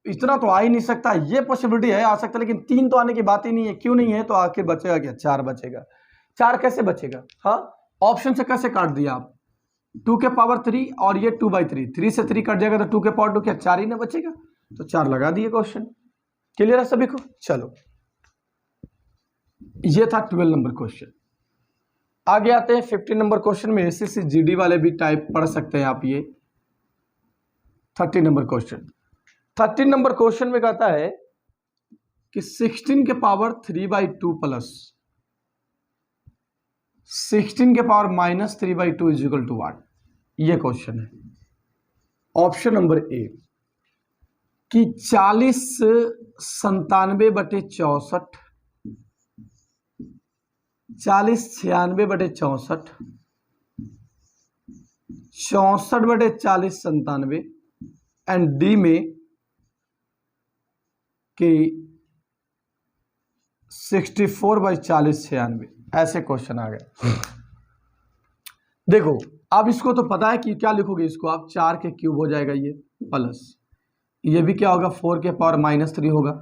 इतना तो आ ही नहीं सकता। ये पॉसिबिलिटी है आ सकता है, लेकिन 3 तो आने की बात ही नहीं है। क्यों नहीं है? तो आखिर बचेगा क्या? 4 बचेगा। 4 कैसे बचेगा? हाँ, ऑप्शन से कैसे काट दिया आप? 2 के पावर 3 और ये 2/3, 3 से 3 कट जाएगा तो 2 के पावर 2, क्या 4 ही ना बचेगा? तो 4 लगा दिए। क्वेश्चन क्लियर है सभी को? चलो, ये था 12 नंबर क्वेश्चन। आगे आते हैं 15 नंबर क्वेश्चन में। एसएससी जीडी वाले भी टाइप पढ़ सकते हैं आप। ये 30 नंबर क्वेश्चन। 13 नंबर क्वेश्चन में कहता है कि 16 के पावर 3/2 प्लस 16 के power -3/2 is equal to what? ये क्वेश्चन है। ऑप्शन नंबर ए कि 40 97/64, 40 96/64, 64/40 97, एंड डी में कि 64/40 96। ऐसे क्वेश्चन आ गए। देखो अब इसको तो पता है कि क्या लिखोगे इसको आप, 4 के क्यूब हो जाएगा ये, प्लस ये भी क्या होगा 4 के पावर -3 होगा।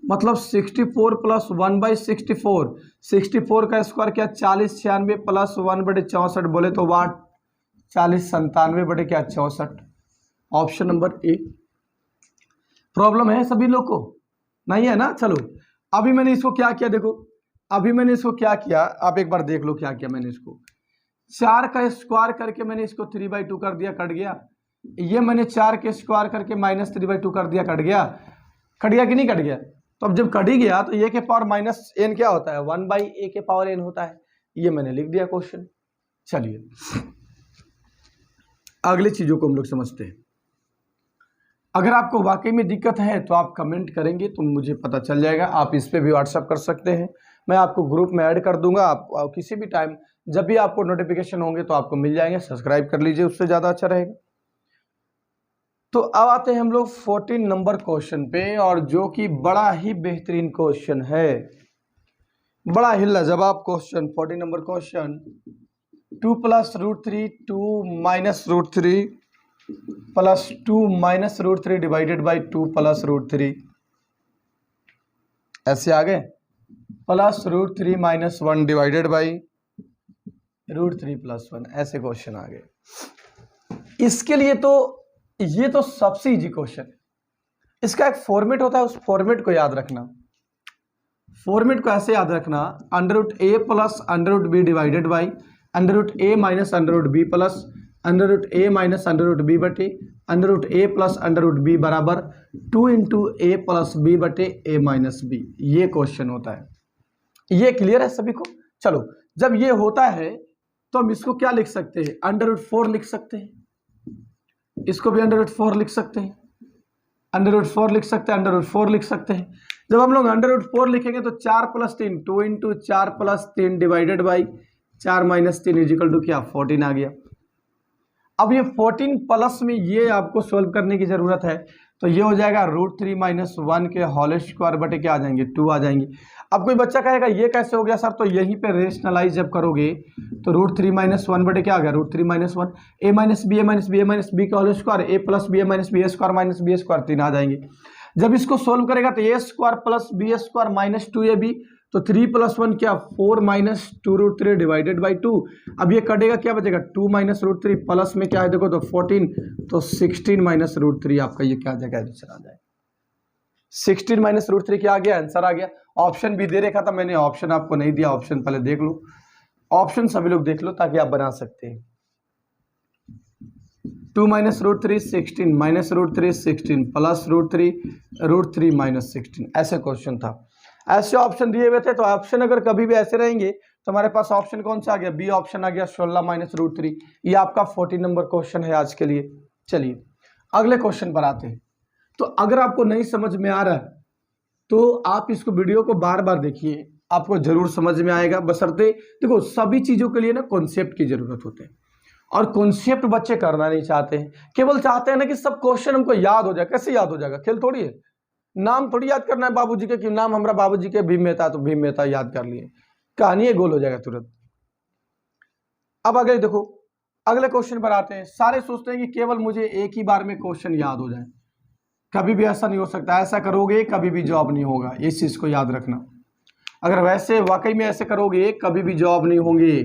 मतलब 64 प्लस 1/64, 64 का स्क्वायर क्या 40 96 प्लस 1/64 बोले तो वाट 40 97/64। ऑप्शन नंबर ए। प्रॉब्लम है सभी लोग को? नहीं है ना? चलो अभी मैंने इसको क्या किया, देखो अभी मैंने इसको क्या किया, आप एक बार देख लो क्या किया मैंने। इसको 4 का स्क्वायर करके मैंने इसको 3/2 कर दिया, कट गया। ये मैंने 4 के स्क्वायर करके -3/2 कर दिया, कट गया। कट गया कि नहीं कट गया? तो अब जब कट ही गया तो ए के पावर -n क्या होता है? 1/a के पावर n होता है। ये मैंने लिख दिया क्वेश्चन। चलिए अगली चीजों को हम लोग समझते हैं। अगर आपको वाकई में दिक्कत है तो आप कमेंट करेंगे तो मुझे पता चल जाएगा। आप इस पे भी व्हाट्सअप कर सकते हैं, मैं आपको ग्रुप में ऐड कर दूंगा। आप किसी भी टाइम जब भी आपको नोटिफिकेशन होंगे तो आपको मिल जाएंगे। सब्सक्राइब कर लीजिए, उससे ज़्यादा अच्छा रहेगा। तो अब आते हैं हम लोग 14 नंबर क्वेश्चन पे, और जो कि बड़ा ही बेहतरीन क्वेश्चन है, बड़ा ही लाजवाब question. 14 number question, 2 + √3 2 - √3 plus 2 - √3 divided by 2 + √3, ऐसे आ गए। प्लस √3 - 1 डिवाइडेड बाई √3 + 1, ऐसे क्वेश्चन आ गए। इसके लिए तो ये तो सबसे इजी क्वेश्चन है। इसका एक फॉर्मेट होता है, उस फॉर्मेट को याद रखना। फॉर्मेट को ऐसे याद रखना, √a plus √b divided by √a minus √b plus √a minus √b बटे √a प्लस √b बराबर 2 × a प्लस b बटे a माइनस b। ये क्वेश्चन होता है। ये क्लियर है सभी को? चलो जब ये होता है तो हम इसको क्या लिख सकते हैं? √4 लिख सकते हैं। इसको भी √4 लिख सकते हैं, √4 लिख सकते हैं, √4 लिख सकते हैं। जब हम लोग √4 लिखेंगे तो 4 + 3 2 × 4 + 3 divided by 4 - 3 is equal to क्या 14 आ गया। अब ये 14 प्लस में ये आपको सोल्व करने की जरूरत है, तो ये हो जाएगा √3 - 1 के होल स्क्वायर बटे क्या आ जाएंगे 2 आ जाएंगे। अब कोई बच्चा कहेगा ये कैसे हो गया सर? तो यहीं पे रेशनलाइज जब करोगे तो √3 - 1 बटे क्या आ गया √3 - 1 a - b a - b का whole square a + b a - b square b square 3 आ जाएंगे। जब इसको सोल्व करेगा तो a square plus b square -2ab, तो 3 + 1 क्या 4 - 2 √3 डिवाइडेड बाई 2। अब ये कटेगा क्या बचेगा 2 - √3 प्लस में क्या है देखो तो 14, तो 16 - √3 आपका ये क्या आ जाएगा आंसर आ जाएगा। 16 - √3 क्या आ गया आंसर आ गया। ऑप्शन भी दे रखा था मैंने, ऑप्शन आपको नहीं दिया, ऑप्शन पहले देख लो। ऑप्शन सभी लोग देख लो ताकि आप बना सकते हैं। 2 minus root 3 16 minus root 3 16 plus root 3 minus 16, ऐसे क्वेश्चन था। ऐसे ऑप्शन दिए हुए थे, तो ऑप्शन अगर कभी भी ऐसे रहेंगे तो हमारे पास ऑप्शन कौन सा आ गया, बी ऑप्शन आ गया 16 माइनस रूट 3। ये आपका 14 नंबर क्वेश्चन है आज के लिए। चलिए अगले क्वेश्चन पर आते हैं। तो अगर आपको नहीं समझ में आ रहा है तो आप इसको वीडियो को बार बार देखिए, आपको जरूर समझ में आएगा। बशर्ते देखो सभी चीजों के लिए ना कॉन्सेप्ट की जरूरत होती है, और कॉन्सेप्ट बच्चे करना नहीं चाहते हैं, केवल चाहते हैं ना कि सब क्वेश्चन हमको याद हो जाए। कैसे याद हो जाएगा, खेल थोड़ी है, नाम थोड़ी याद करना है बाबूजी के, कि नाम हमारा बाबूजी के भीम मेहता, तो भीम मेहता याद कर लिए, कहानी गोल हो जाएगा तुरंत। अब आगे देखो, अगले क्वेश्चन पर आते हैं। सारे सोचते हैं कि केवल मुझे एक ही बार में क्वेश्चन याद हो जाए, कभी भी ऐसा नहीं हो सकता। ऐसा करोगे कभी भी जॉब नहीं होगा, इस चीज को याद रखना। अगर वैसे वाकई में ऐसे करोगे कभी भी जॉब नहीं होंगे।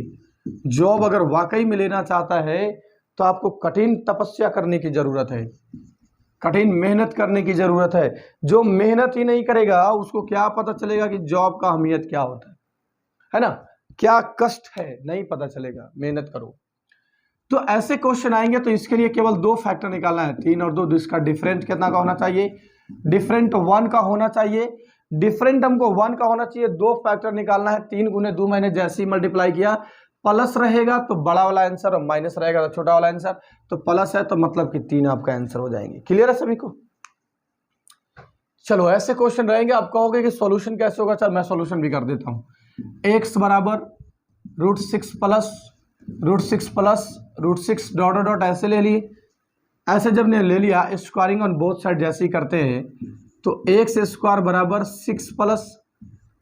जॉब अगर वाकई में लेना चाहता है तो आपको कठिन तपस्या करने की जरूरत है, कठिन मेहनत करने की जरूरत है। जो मेहनत ही नहीं करेगा उसको क्या पता चलेगा कि जॉब का अहमियत क्या होता है ना, क्या कष्ट है, नहीं पता चलेगा। मेहनत करो। तो ऐसे क्वेश्चन आएंगे तो इसके लिए केवल 2 फैक्टर निकालना है, 3 और 2। तो इसका डिफरेंट कितना का होना चाहिए, डिफरेंट 1 का होना चाहिए। डिफरेंट हमको 1 का होना चाहिए, 2 फैक्टर निकालना है। 3 गुने 2 मैंने जैसे ही मल्टीप्लाई किया, प्लस रहेगा तो बड़ा वाला आंसर और माइनस रहेगा तो छोटा वाला आंसर। तो प्लस है तो मतलब कि 3 आपका आंसर हो जाएंगे। क्लियर है सभी को। चलो ऐसे क्वेश्चन रहेंगे, आप कहोगे कि सॉल्यूशन कैसे होगा। चल मैं सॉल्यूशन भी कर देता हूं। x बराबर √6 प्लस √6 डॉट डॉट ऐसे ले लिए। ऐसे जब ने ले लिया, स्क्वायरिंग ऑन बोथ साइड जैसे ही करते हैं तो एक्स स्क्वायर बराबर 6 प्लस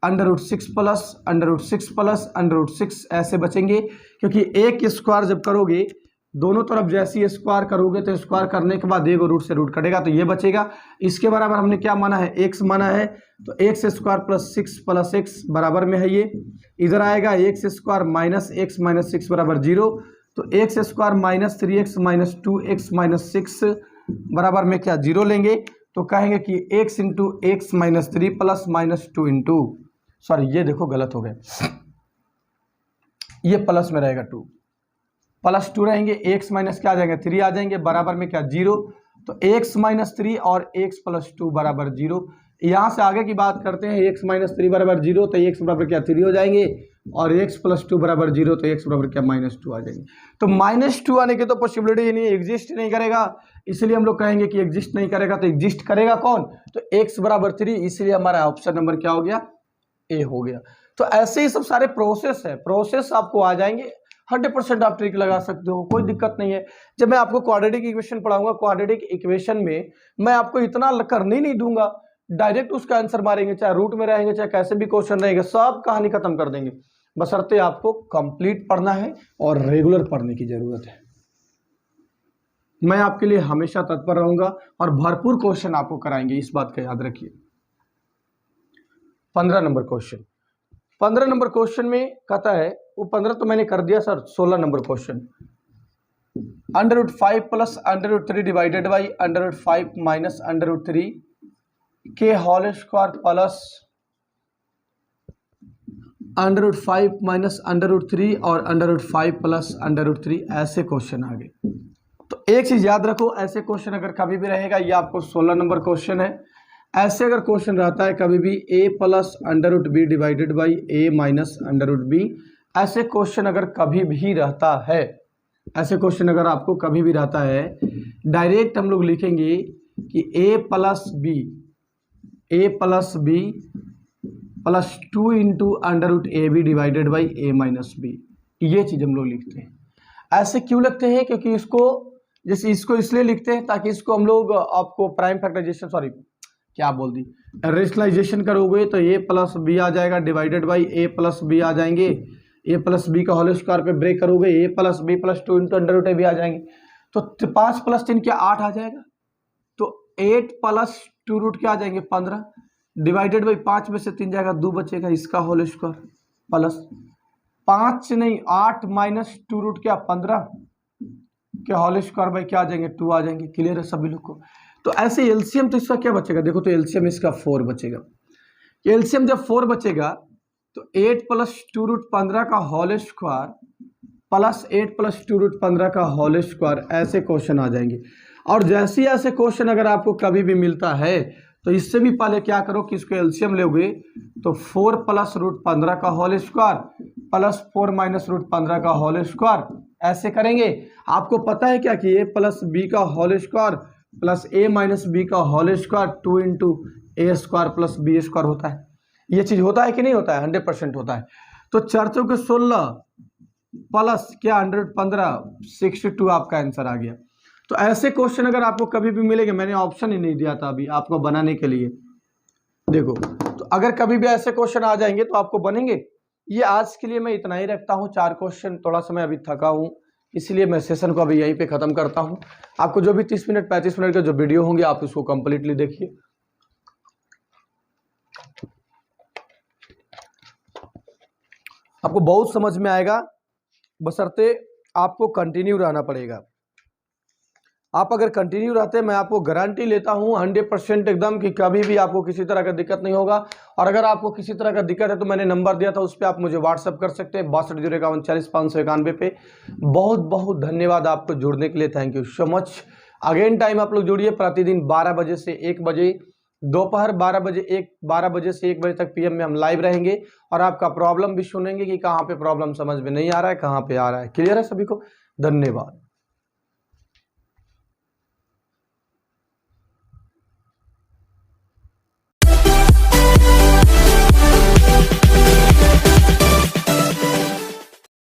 √6 प्लस √6 प्लस √6 ऐसे बचेंगे, क्योंकि एक स्क्वायर जब करोगे दोनों तरफ जैसी स्क्वायर करोगे तो स्क्वायर करने के बाद एक रूट से रूट कटेगा तो ये बचेगा। इसके बराबर हमने क्या माना है, एक्स माना है, तो एक्स स्क्वायर प्लस 6 + x बराबर में है ये। इधर आएगा x square minus x minus 6 बराबर 0, तो x square minus 3x minus 2x minus 6 बराबर में क्या 0 लेंगे, तो कहेंगे कि x into x minus 3 plus minus 2 into, sorry ये देखो गलत हो गया, ये प्लस में रहेगा 2 प्लस 2 रहेंगे, x माइनस क्या आ जाएंगे 3 आ जाएंगे, बराबर में क्या 0, तो x माइनस 3 और x प्लस 2 बराबर 0। यहाँ से आगे की बात करते हैं, x माइनस 3 बराबर 0 तो x बराबर क्या 3 हो जाएंगे, और x प्लस 2 बराबर 0 तो x बराबर क्या -2 आ जाएंगे। तो -2 आने की तो पॉसिबिलिटी ही नहीं, एग्जिस्ट नहीं करेगा, इसलिए हम लोग कहेंगे कि एग्जिस्ट नहीं करेगा। तो एग्जिस्ट करेगा कौन, तो x बराबर 3, इसलिए हमारा ऑप्शन नंबर क्या हो गया, ए हो गया। तो ऐसे ही सब सारे प्रोसेस है, प्रोसेस आपको आ जाएंगे, 100% आप ट्रिक लगा सकते हो, कोई दिक्कत नहीं है। जब मैं आपको क्वाड्रेटिक इक्वेशन पढ़ाऊंगा, क्वाड्रेटिक इक्वेशन में मैं आपको इतना करने नहीं दूंगा, डायरेक्ट उसका आंसर मारेंगे, चाहे रूट में रहेंगे चाहे कैसे भी क्वेश्चन रहेंगे, सब कहानी खत्म कर देंगे। बशर्ते आपको कंप्लीट पढ़ना है और रेगुलर पढ़ने की जरूरत है। मैं आपके लिए हमेशा तत्पर रहूंगा और भरपूर क्वेश्चन आपको कराएंगे, इस बात का याद रखिए। 15 नंबर क्वेश्चन, 15 नंबर क्वेश्चन में कहता है, वो 15 तो मैंने कर दिया sir, 16 number question, √5 plus √3 divided by √5 minus √3 के होल स्क्वायर प्लस √5 माइनस √3 और √5 प्लस √3, ऐसे क्वेश्चन आ गए। तो एक चीज याद रखो, ऐसे क्वेश्चन अगर कभी भी रहेगा, ये आपको 16 नंबर क्वेश्चन है। ऐसे अगर क्वेश्चन रहता है कभी भी a plus √b divided by a minus √b, ऐसे क्वेश्चन अगर कभी भी रहता है, ऐसे क्वेश्चन अगर आपको कभी भी रहता है, डायरेक्ट हम लोग लिखेंगे कि a plus b plus 2 into √ab divided by a minus b, ये चीज हम लोग लिखते हैं। ऐसे क्यों लिखते हैं, क्योंकि इसको जैसे इसको इसलिए लिखते हैं ताकि इसको हम लोग आपको प्राइम फैक्टराइजेशन, सॉरी क्या बोल दी, रेशनलाइजेशन करोगे तो a प्लस बी आ जाएगा divided by a plus B आ जाएंगे, a प्लस बी का होल स्क्वायर पे ब्रेक करोगे a plus B plus 2 into √ab आ जाएंगे, तो 5 प्लस 3 क्या 8 आ जाएगा, तो 8 प्लस 2 रूट क्या आ जाएंगे 15 डिवाइडेड बाई 5 में से 3 जाएगा 2 बचेगा, इसका होल स्क्वायर प्लस 5 नहीं 8 माइनस 2 रूट क्या 15 के होल स्क्वायर बाई क्या आ जाएंगे 2 आ जाएंगे। क्लियर है सभी लोग को। तो ऐसे एलसीएम तो इसका क्या बचेगा, देखो तो एलसीएम इसका 4 बचेगा। एलसीएम जब 4 बचेगा तो 8 प्लस 2 रूट 15 का होल स्क्वायर +8 + 2√15 का होल स्क्वायर, ऐसे क्वेश्चन आ जाएंगे। और जैसे ऐसे क्वेश्चन अगर आपको कभी भी मिलता है तो इससे भी पहले क्या करो कि इसको एलसीएम लोगे तो 4 + √15 का होल स्क्वायर +4 - √15 का होल स्क्वायर, ऐसे करेंगे। आपको पता है क्या कि a + b का होल स्क्वायर +a - b का होल स्क्वायर 2 × a² + b² होता है। ये चीज होता है कि नहीं होता है? 100% होता है। तो 4 × 4 = 16 प्लस क्या 115, 62 आपका आंसर आ गया। तो ऐसे क्वेश्चन अगर आपको कभी भी मिलेंगे, मैंने ऑप्शन ही नहीं दिया था अभी आपको बनाने के लिए, देखो, तो अगर कभी भी ऐसे क्वेश्चन आ जाएंगे तो आपको बनेंगे। ये आज के लिए मैं इतना ही रखता हूँ, 4 क्वेश्चन, थोड़ा सा मैं अभी थका हूँ इसलिए मैं सेशन को अभी यहीं पे खत्म करता हूँ। आपको जो भी 30 मिनट 35 मिनट का जो वीडियो होंगे आप उसको कंप्लीटली देखिए। आपको बहुत समझ में आएगा, बशर्ते आपको कंटिन्यू रहना पड़ेगा। आप अगर कंटिन्यू रहते हैं, मैं आपको गारंटी लेता हूं 100% एकदम कि कभी भी आपको किसी तरह का दिक्कत नहीं होगा। और अगर आपको किसी तरह का दिक्कत है तो मैंने नंबर दिया था, उस पर आप मुझे व्हाट्सअप कर सकते हैं 620141 पे। बहुत बहुत धन्यवाद आपको जुड़ने के लिए, thank you so much. Again time आप लोग जुड़िए, प्रतिदिन 12 बजे से 1 बजे, दोपहर 12 बजे से 1 बजे तक PM में हम लाइव रहेंगे और आपका प्रॉब्लम भी सुनेंगे कि कहाँ पे प्रॉब्लम समझ में नहीं आ रहा है, कहाँ पे आ रहा है। क्लियर है सभी को? धन्यवाद।